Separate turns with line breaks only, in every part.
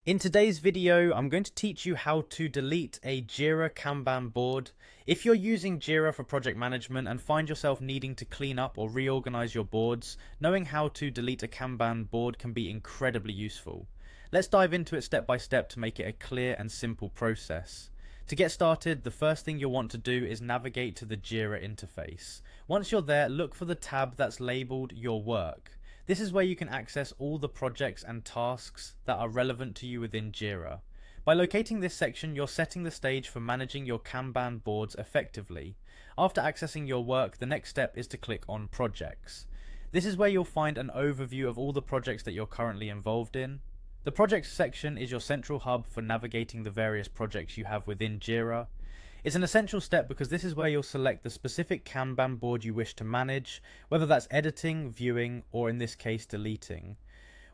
In today's video, I'm going to teach you how to delete a Jira Kanban board. If you're using Jira for project management and find yourself needing to clean up or reorganize your boards, knowing how to delete a Kanban board can be incredibly useful. Let's dive into it step by step to make it a clear and simple process. To get started, the first thing you'll want to do is navigate to the Jira interface. Once you're there, look for the tab that's labeled Your Work. This is where you can access all the projects and tasks that are relevant to you within Jira. By locating this section, you're setting the stage for managing your Kanban boards effectively. After accessing your work, the next step is to click on Projects. This is where you'll find an overview of all the projects that you're currently involved in. The Projects section is your central hub for navigating the various projects you have within Jira. It's an essential step because this is where you'll select the specific Kanban board you wish to manage, whether that's editing, viewing, or in this case deleting.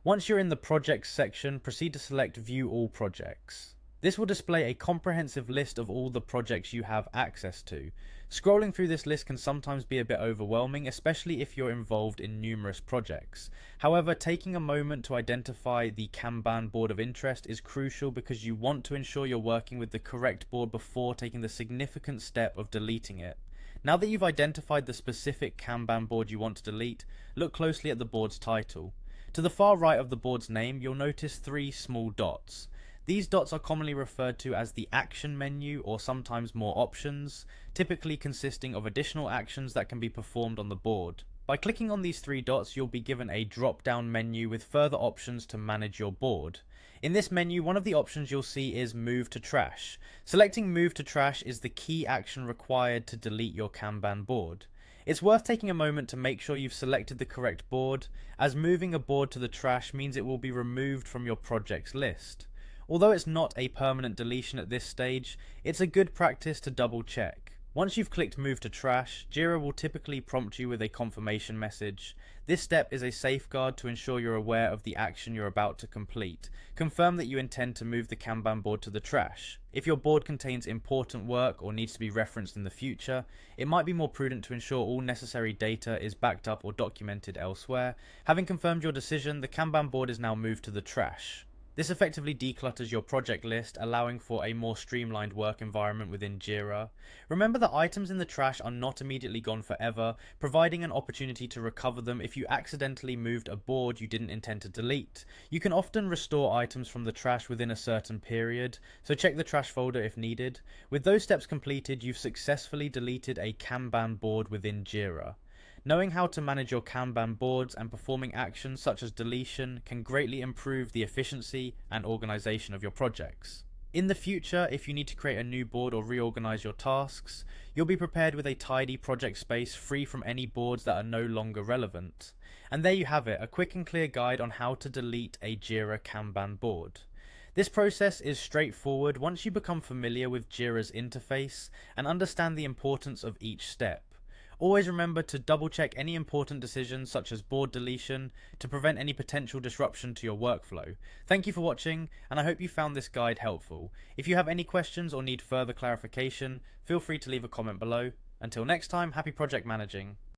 Once you're in the Projects section, proceed to select View All Projects. This will display a comprehensive list of all the projects you have access to. Scrolling through this list can sometimes be a bit overwhelming, especially if you're involved in numerous projects. However, taking a moment to identify the Kanban board of interest is crucial because you want to ensure you're working with the correct board before taking the significant step of deleting it. Now that you've identified the specific Kanban board you want to delete, look closely at the board's title. To the far right of the board's name, you'll notice three small dots. These dots are commonly referred to as the action menu or sometimes more options, typically consisting of additional actions that can be performed on the board. By clicking on these three dots, you'll be given a drop-down menu with further options to manage your board. In this menu, one of the options you'll see is Move to Trash. Selecting Move to Trash is the key action required to delete your Kanban board. It's worth taking a moment to make sure you've selected the correct board, as moving a board to the trash means it will be removed from your projects list. Although it's not a permanent deletion at this stage, it's a good practice to double check. Once you've clicked Move to Trash, Jira will typically prompt you with a confirmation message. This step is a safeguard to ensure you're aware of the action you're about to complete. Confirm that you intend to move the Kanban board to the trash. If your board contains important work or needs to be referenced in the future, it might be more prudent to ensure all necessary data is backed up or documented elsewhere. Having confirmed your decision, the Kanban board is now moved to the trash. This effectively declutters your project list, allowing for a more streamlined work environment within Jira. Remember that items in the trash are not immediately gone forever, providing an opportunity to recover them if you accidentally moved a board you didn't intend to delete. You can often restore items from the trash within a certain period, so check the trash folder if needed. With those steps completed, you've successfully deleted a Kanban board within Jira. Knowing how to manage your Kanban boards and performing actions such as deletion can greatly improve the efficiency and organization of your projects. In the future, if you need to create a new board or reorganize your tasks, you'll be prepared with a tidy project space free from any boards that are no longer relevant. And there you have it, a quick and clear guide on how to delete a Jira Kanban board. This process is straightforward once you become familiar with Jira's interface and understand the importance of each step. Always remember to double check any important decisions such as board deletion to prevent any potential disruption to your workflow. Thank you for watching, and I hope you found this guide helpful. If you have any questions or need further clarification, feel free to leave a comment below. Until next time, happy project managing.